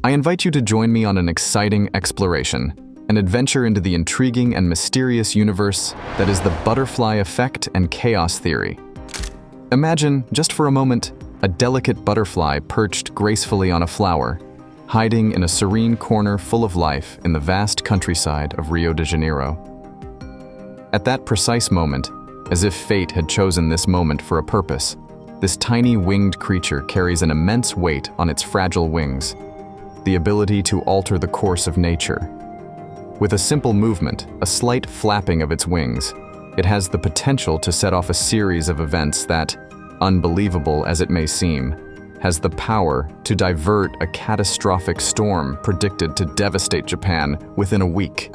I invite you to join me on an exciting exploration, an adventure into the intriguing and mysterious universe that is the butterfly effect and chaos theory. Imagine, just for a moment, a delicate butterfly perched gracefully on a flower, hiding in a serene corner full of life in the vast countryside of Rio de Janeiro. At that precise moment, as if fate had chosen this moment for a purpose, this tiny winged creature carries an immense weight on its fragile wings, the ability to alter the course of nature. With a simple movement, a slight flapping of its wings, it has the potential to set off a series of events that, unbelievable as it may seem, has the power to divert a catastrophic storm predicted to devastate Japan within a week.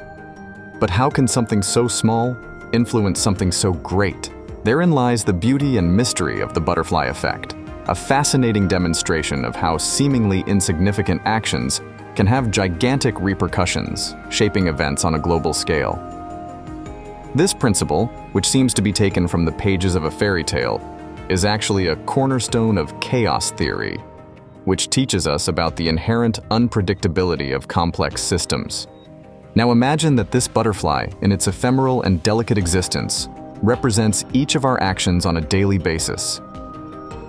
But how can something so small influence something so great? Therein lies the beauty and mystery of the butterfly effect, a fascinating demonstration of how seemingly insignificant actions can have gigantic repercussions, shaping events on a global scale. This principle, which seems to be taken from the pages of a fairy tale, is actually a cornerstone of chaos theory, which teaches us about the inherent unpredictability of complex systems. Now imagine that this butterfly, in its ephemeral and delicate existence, represents each of our actions on a daily basis.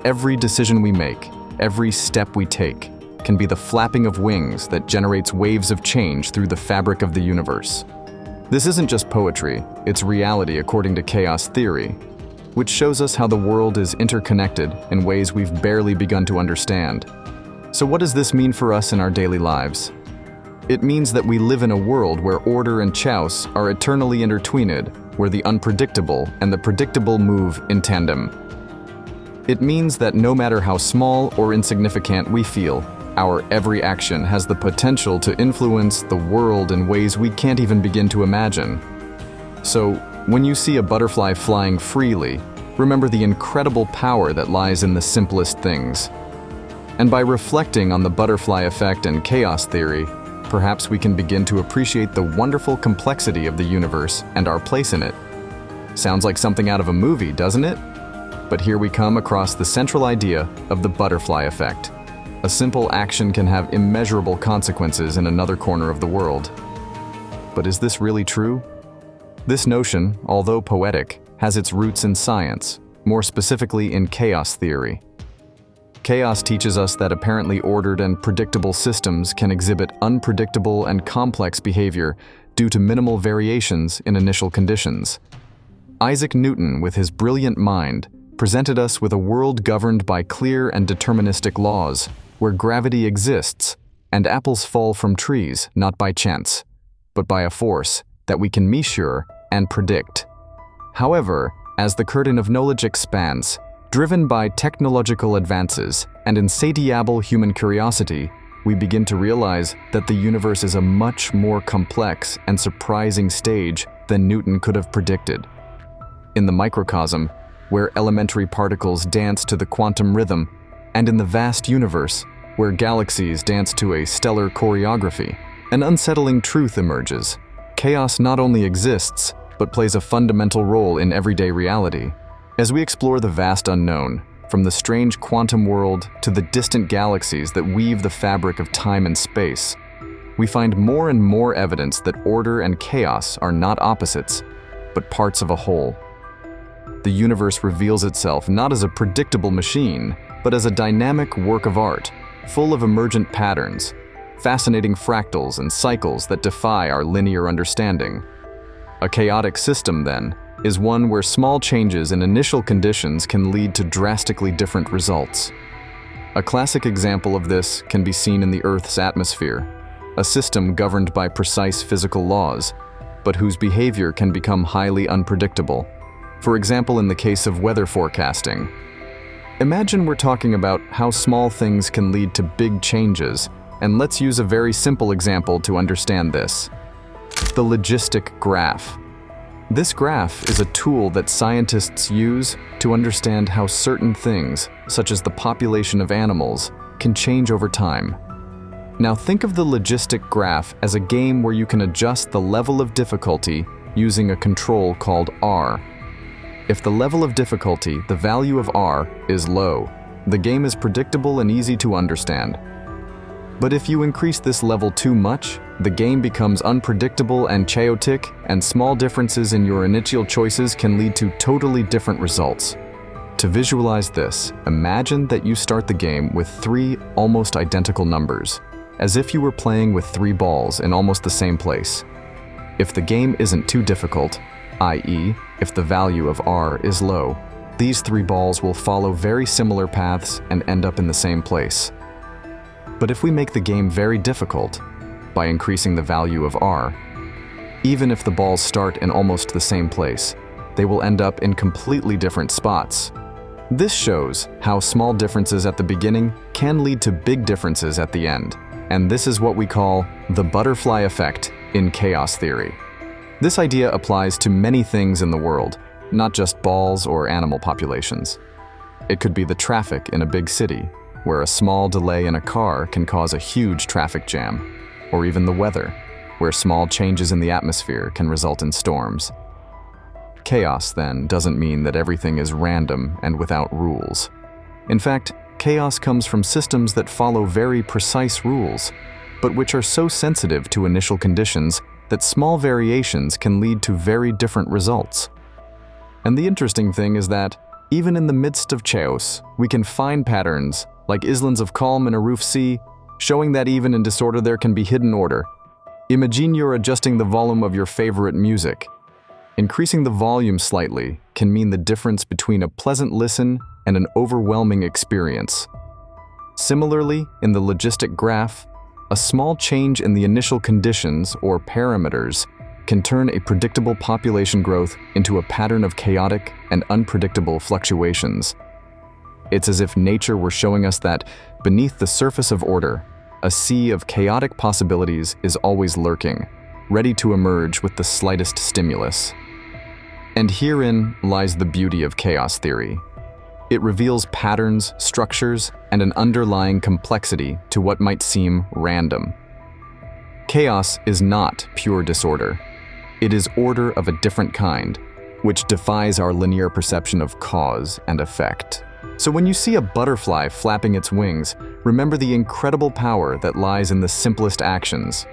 Every decision we make, every step we take, can be the flapping of wings that generates waves of change through the fabric of the universe. This isn't just poetry, it's reality according to chaos theory, which shows us how the world is interconnected in ways we've barely begun to understand. So what does this mean for us in our daily lives? It means that we live in a world where order and chaos are eternally intertwined, where the unpredictable and the predictable move in tandem. It means that no matter how small or insignificant we feel, our every action has the potential to influence the world in ways we can't even begin to imagine. So, when you see a butterfly flying freely, remember the incredible power that lies in the simplest things. And by reflecting on the butterfly effect and chaos theory, perhaps we can begin to appreciate the wonderful complexity of the universe and our place in it. Sounds like something out of a movie, doesn't it? But here we come across the central idea of the butterfly effect. A simple action can have immeasurable consequences in another corner of the world. But is this really true? This notion, although poetic, has its roots in science, more specifically in chaos theory. Chaos teaches us that apparently ordered and predictable systems can exhibit unpredictable and complex behavior due to minimal variations in initial conditions. Isaac Newton, with his brilliant mind, presented us with a world governed by clear and deterministic laws, where gravity exists and apples fall from trees not by chance, but by a force that we can measure and predict. However, as the curtain of knowledge expands, driven by technological advances and insatiable human curiosity, we begin to realize that the universe is a much more complex and surprising stage than Newton could have predicted. In the microcosm, where elementary particles dance to the quantum rhythm, and in the vast universe, where galaxies dance to a stellar choreography, an unsettling truth emerges. Chaos not only exists, but plays a fundamental role in everyday reality. As we explore the vast unknown, from the strange quantum world to the distant galaxies that weave the fabric of time and space, we find more and more evidence that order and chaos are not opposites, but parts of a whole. The universe reveals itself not as a predictable machine, but as a dynamic work of art, full of emergent patterns, fascinating fractals and cycles that defy our linear understanding. A chaotic system, then, is one where small changes in initial conditions can lead to drastically different results. A classic example of this can be seen in the Earth's atmosphere, a system governed by precise physical laws, but whose behavior can become highly unpredictable. For example, in the case of weather forecasting. Imagine we're talking about how small things can lead to big changes, and let's use a very simple example to understand this. The logistic graph. This graph is a tool that scientists use to understand how certain things, such as the population of animals, can change over time. Now think of the logistic graph as a game where you can adjust the level of difficulty using a control called R. If the level of difficulty, the value of R, is low, the game is predictable and easy to understand. But if you increase this level too much, the game becomes unpredictable and chaotic, and small differences in your initial choices can lead to totally different results. To visualize this, imagine that you start the game with 3 almost identical numbers, as if you were playing with 3 balls in almost the same place. If the game isn't too difficult, i.e., if the value of R is low, these 3 balls will follow very similar paths and end up in the same place. But if we make the game very difficult, by increasing the value of R, even if the balls start in almost the same place, they will end up in completely different spots. This shows how small differences at the beginning can lead to big differences at the end, and this is what we call the butterfly effect in chaos theory. This idea applies to many things in the world, not just balls or animal populations. It could be the traffic in a big city, where a small delay in a car can cause a huge traffic jam, or even the weather, where small changes in the atmosphere can result in storms. Chaos, then, doesn't mean that everything is random and without rules. In fact, chaos comes from systems that follow very precise rules, but which are so sensitive to initial conditions that small variations can lead to very different results. And the interesting thing is that, even in the midst of chaos, we can find patterns, like islands of calm in a roof sea, showing that even in disorder there can be hidden order. Imagine you're adjusting the volume of your favorite music. Increasing the volume slightly can mean the difference between a pleasant listen and an overwhelming experience. Similarly, in the logistic graph, a small change in the initial conditions or parameters can turn a predictable population growth into a pattern of chaotic and unpredictable fluctuations. It's as if nature were showing us that, beneath the surface of order, a sea of chaotic possibilities is always lurking, ready to emerge with the slightest stimulus. And herein lies the beauty of chaos theory. It reveals patterns, structures, and an underlying complexity to what might seem random. Chaos is not pure disorder. It is order of a different kind, which defies our linear perception of cause and effect. So when you see a butterfly flapping its wings, remember the incredible power that lies in the simplest actions.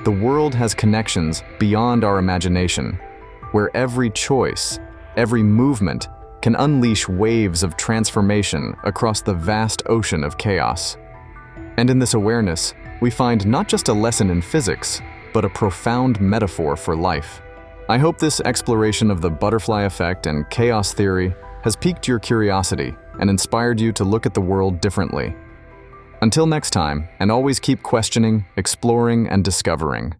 The world has connections beyond our imagination, where every choice, every movement, can unleash waves of transformation across the vast ocean of chaos. And in this awareness, we find not just a lesson in physics, but a profound metaphor for life. I hope this exploration of the butterfly effect and chaos theory has piqued your curiosity and inspired you to look at the world differently. Until next time, and always keep questioning, exploring, and discovering.